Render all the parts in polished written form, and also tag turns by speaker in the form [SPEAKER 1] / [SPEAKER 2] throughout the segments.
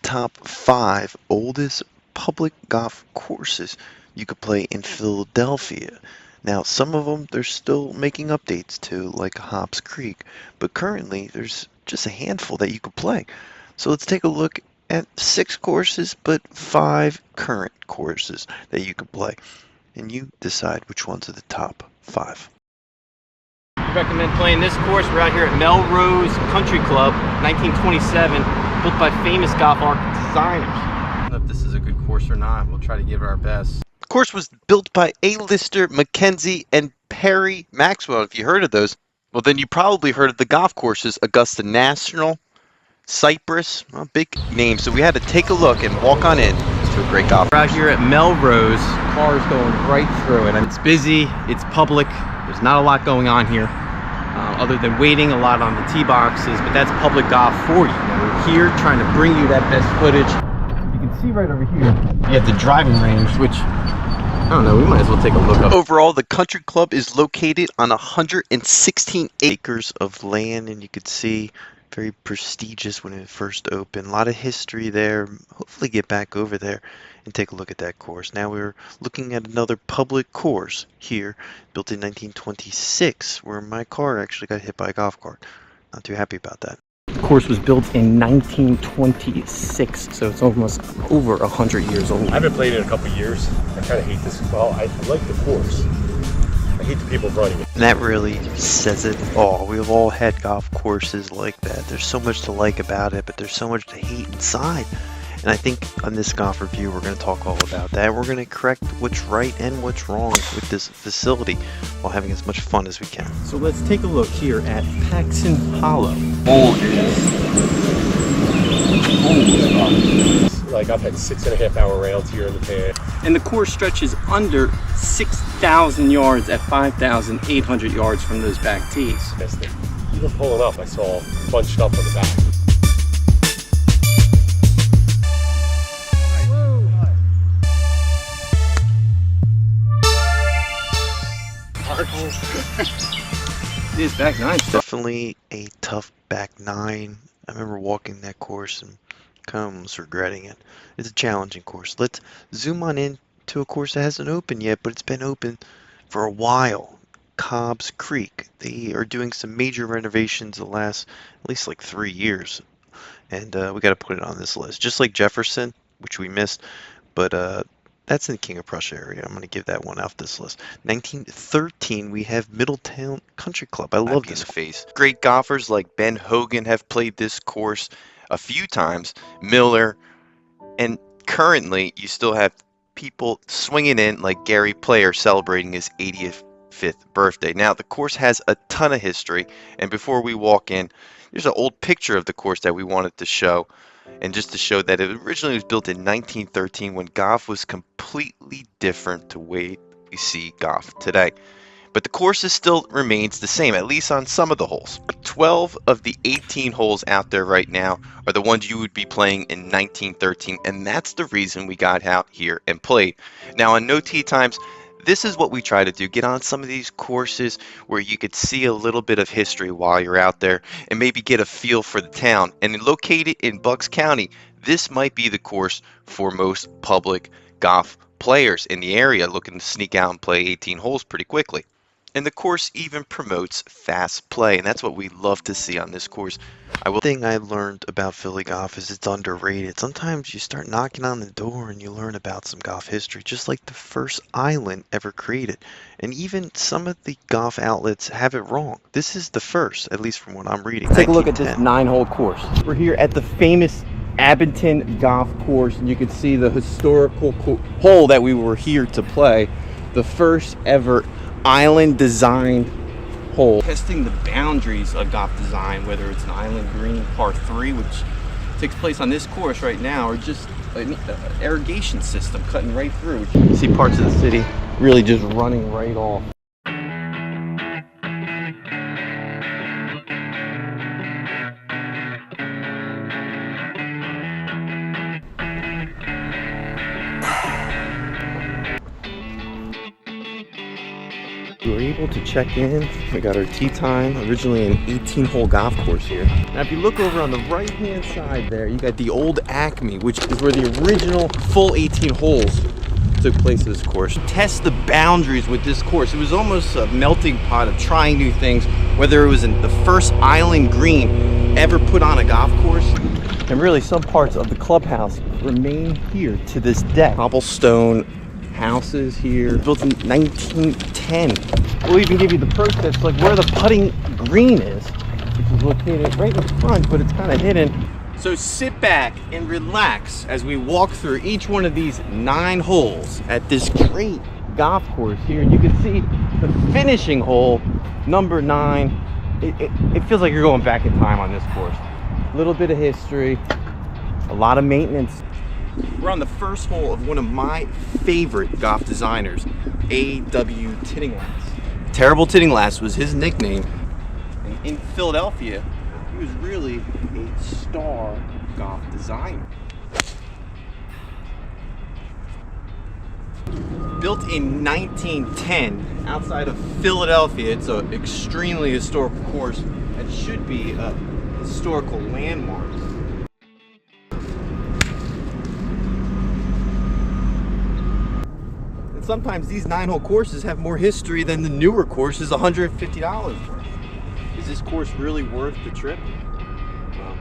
[SPEAKER 1] top 5 oldest public golf courses you could play in Philadelphia. Now, some of them they're still making updates to, like Cobbs Creek, but currently there's just a handful that you could play. So let's take a look at 6 courses, but 5 current courses that you could play. And you decide which ones are the top 5.
[SPEAKER 2] I recommend playing this course. We're out here at Middletown Country Club, 1927, built by famous golf art designers. I don't know if this is a good course or not. We'll try to give it our best.
[SPEAKER 1] The course was built by A-lister Mackenzie and Perry Maxwell. If you heard of those, well, then you probably heard of the golf courses Augusta National, Cypress, well, big names. So we had to take a look and walk on in to a great golf.
[SPEAKER 2] We're out here at Melrose. Cars going right through it. It's busy. It's public. There's not a lot going on here, other than waiting a lot on the tee boxes. But that's public golf for you. Now we're here trying to bring you that best footage. You can see right over here. You have the driving range, which I don't know. We might as well take a look up.
[SPEAKER 1] Overall, the country club is located on 116 acres of land, and you could see very prestigious when it first opened. A lot of history there. Hopefully get back over there and take a look at that course. Now we're looking at another public course here, built in 1926, where my car actually got hit by a golf cart. Not too happy about that.
[SPEAKER 2] The course was built in 1926, so it's almost over 100 years old.
[SPEAKER 3] I haven't played it in a couple years. I kind of hate this. Well, I like the course. I hate the people running it.
[SPEAKER 1] And that really says it all. We've all had golf courses like that. There's so much to like about it, but there's so much to hate inside. And I think on this golf review, we're going to talk all about that. We're going to correct what's right and what's wrong with this facility while having as much fun as we can.
[SPEAKER 2] So let's take a look here at Paxon Hollow.
[SPEAKER 3] Like I've had 6.5 hour rounds here in the past.
[SPEAKER 2] And the course stretches under 6,000 yards at 5,800 yards from those back tees.
[SPEAKER 3] Even pulling up, I saw bunched up on the back.
[SPEAKER 2] It is back 9.
[SPEAKER 1] Definitely a tough back 9. I remember walking that course and kind of almost regretting it. It's a challenging course. Let's zoom on in to a course that hasn't opened yet, but it's been open for a while. Cobbs Creek. They are doing some major renovations the last at least like 3 years, and we got to put it on this list. Just like Jefferson, which we missed, but that's in the King of Prussia area. I'm going to give that one off this list. 1913, we have Middletown Country Club. I love this face. Great golfers like Ben Hogan have played this course a few times. Miller, and currently you still have people swinging in like Gary Player celebrating his 85th birthday. Now the course has a ton of history, and before we walk in, there's an old picture of the course that we wanted to show. And just to show that it originally was built in 1913 when golf was completely different to the way we see golf today. But the course still remains the same, at least on some of the holes. 12 of the 18 holes out there right now are the ones you would be playing in 1913, and that's the reason we got out here and played. Now on no tee times, this is what we try to do, get on some of these courses where you could see a little bit of history while you're out there and maybe get a feel for the town. And located in Bucks County, this might be the course for most public golf players in the area looking to sneak out and play 18 holes pretty quickly. And the course even promotes fast play, and that's what we love to see on this course. The thing I learned about Philly golf is it's underrated. Sometimes you start knocking on the door and you learn about some golf history, just like the first island ever created. And even some of the golf outlets have it wrong. This is the first, at least from what I'm reading.
[SPEAKER 2] Take a look at this 9-hole course. We're here at the famous Abington Golf Course, and you can see the historical hole that we were here to play. The first ever island designed hole, testing the boundaries of golf design, whether it's an island green par 3, which takes place on this course right now, or just an irrigation system cutting right through. You see parts of the city really just running right off. we were able to check in. We got our tee time. Originally an 18-hole golf course here. Now, if you look over on the right-hand side there, you got the old Acme, which is where the original full 18 holes took place at this course. Test the boundaries with this course. It was almost a melting pot of trying new things, whether it was in the first island green ever put on a golf course. And really, some parts of the clubhouse remain here to this day. Cobblestone houses here, built in 1910. We'll even give you the pro tips, like where the putting green is, which is located right in front, but it's kind of hidden. So sit back and relax as we walk through each one of these 9 holes at this great golf course here. And you can see the finishing hole, number 9. It feels like you're going back in time on this course. A little bit of history, a lot of maintenance. We're on the first hole of one of my favorite golf designers, A.W. Tittinglass. Terrible Tittinglass was his nickname. And in Philadelphia, he was really a star golf designer. Built in 1910 outside of Philadelphia, it's an extremely historical course that should be a historical landmark. And sometimes these 9-hole courses have more history than the newer courses, $150 worth. Is this course really worth the trip? Well,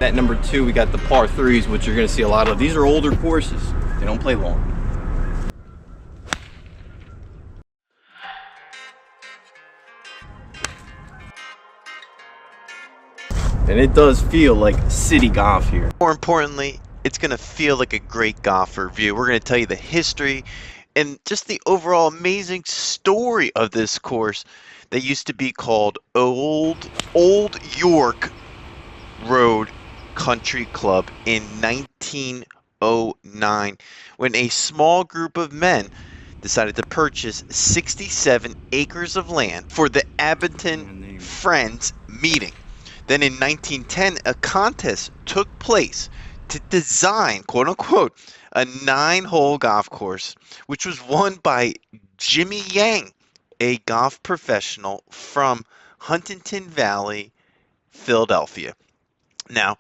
[SPEAKER 2] at number 2, we got the par 3s, which you're going to see a lot of. These are older courses. They don't play long. And it does feel like city golf here.
[SPEAKER 1] More importantly, it's going to feel like a great golfer view. We're going to tell you the history and just the overall amazing story of this course that used to be called Old York Road Country Club in 1909, when a small group of men decided to purchase 67 acres of land for the Abington Friends meeting. Then in 1910, a contest took place to design, quote unquote, a 9-hole golf course, which was won by Jimmy Yang, a golf professional from Huntington Valley, Philadelphia. Now,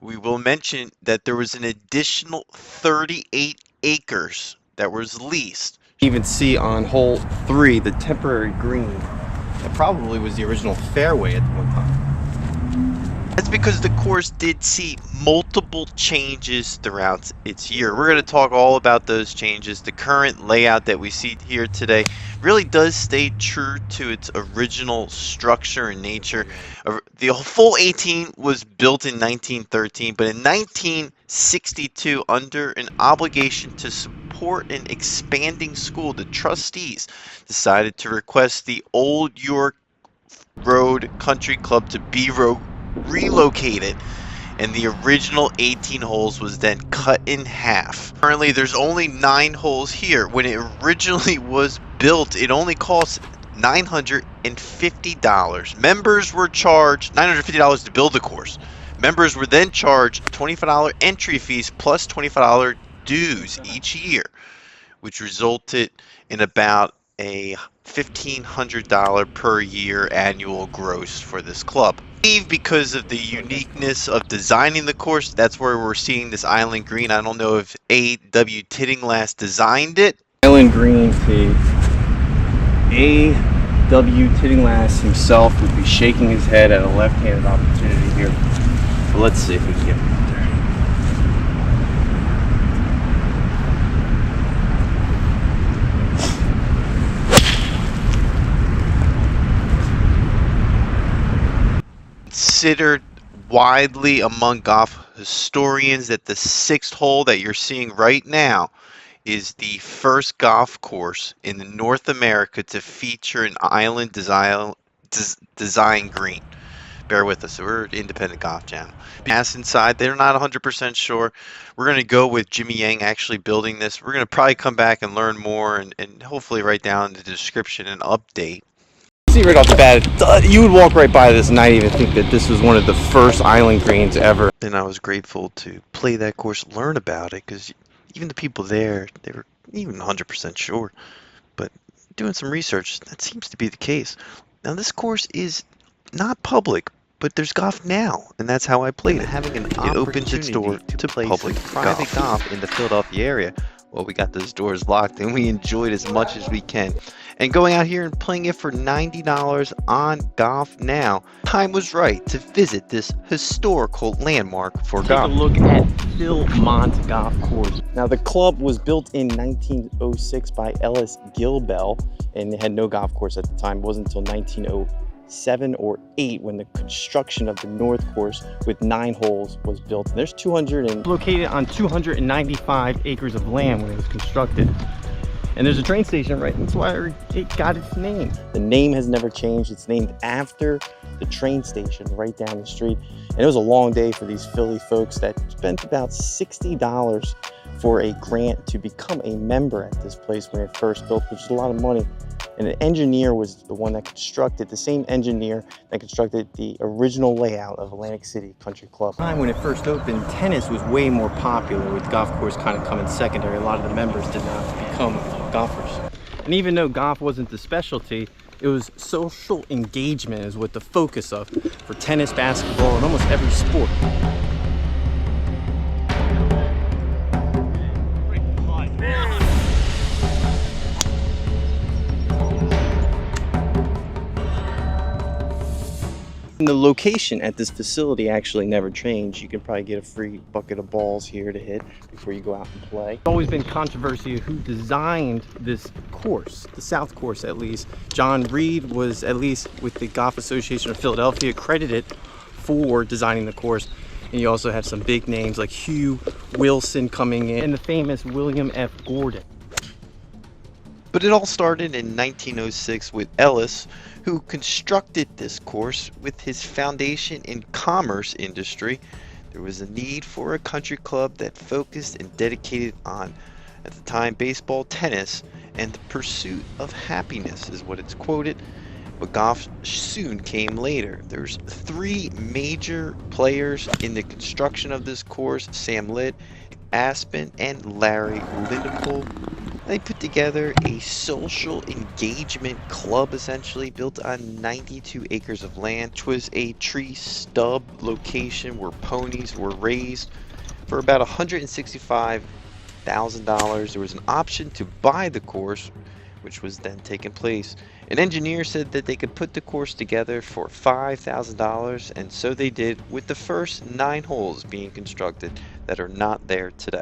[SPEAKER 1] we will mention that there was an additional 38 acres that was leased.
[SPEAKER 2] You even see on hole 3 the temporary green. That probably was the original fairway at one time.
[SPEAKER 1] That's because the course did see multiple changes throughout its year. We're going to talk all about those changes. The current layout that we see here today really does stay true to its original structure and nature. The full 18 was built in 1913, but in 1962, under an obligation to support an expanding school, the trustees decided to request the Old York Road Country Club to be relocated, and the original 18 holes was then cut in half. Currently, there's only 9 holes here. When it originally was built, it only cost $950. Members were charged $950 to build the course. Members were then charged $25 entry fees plus $25 dues each year, which resulted in about a $1,500 per year annual gross for this club. Because of the uniqueness of designing the course, that's where we're seeing this island green. I don't know if A.W. Tittinglass designed it.
[SPEAKER 2] Island green tee. A.W. Tittinglass himself would be shaking his head at a left-handed opportunity here. But let's see if we can get it there.
[SPEAKER 1] Considered widely among golf historians that the 6th hole that you're seeing right now is the first golf course in North America to feature an island design green. Bear with us, we're an independent golf channel. Pass inside, they're not 100% sure. We're going to go with Jimmy Yang actually building this. We're going to probably come back and learn more and hopefully write down in the description an update.
[SPEAKER 2] See right off the bat, you would walk right by this and not even think that this was one of the first island greens ever.
[SPEAKER 1] And I was grateful to play that course, learn about it, because even the people there, they were even 100% sure. But doing some research, that seems to be the case. Now, this course is not public, but there's GolfNow, and that's how I played it.
[SPEAKER 4] Having an
[SPEAKER 1] It opens its door
[SPEAKER 4] opportunity
[SPEAKER 1] to
[SPEAKER 4] play
[SPEAKER 1] public
[SPEAKER 4] some private golf in the Philadelphia area. Well, we got those doors locked and we enjoyed as much as we can. And going out here and playing it for $90 on GolfNow, time was right to visit this historical landmark for
[SPEAKER 2] Take
[SPEAKER 4] golf.
[SPEAKER 2] a look at Philmont Golf Course. Now the club was built in 1906 by Ellis Gilbell, and they had no golf course at the time. It wasn't until 1907 or 8 when the construction of the North Course with 9 holes was built. And there's located on 295 acres of land when it was constructed. And there's a train station right, that's why it got its name. The name has never changed. It's named after the train station right down the street. And it was a long day for these Philly folks that spent about $60 for a grant to become a member at this place when it first built, which is a lot of money. And an engineer was the one that constructed, the same engineer that constructed the original layout of Atlantic City Country Club. When it first opened, tennis was way more popular, with golf course kind of coming secondary. A lot of the members did not become golfers. And even though golf wasn't the specialty, it was social engagement is what the focus of for tennis, basketball, and almost every sport. And the location at this facility actually never changed. You can probably get a free bucket of balls here to hit before you go out and play. There's always been controversy of who designed this course, the South Course at least. John Reed was, at least with the Golf Association of Philadelphia, credited for designing the course. And you also have some big names like Hugh Wilson coming in, and the famous William F. Gordon.
[SPEAKER 1] But it all started in 1906 with Ellis, who constructed this course with his foundation in commerce industry. There was a need for a country club that focused and dedicated on, at the time, baseball, tennis, and the pursuit of happiness is what it's quoted. But golf soon came later. There's 3 major players in the construction of this course: Sam Litt, Aspen, and Larry Lindepool. They put together a social engagement club, essentially built on 92 acres of land, which was a tree stub location where ponies were raised. For about $165,000, there was an option to buy the course, which was then taking place. An engineer said that they could put the course together for $5,000, and so they did, with the first 9 holes being constructed that are not there today.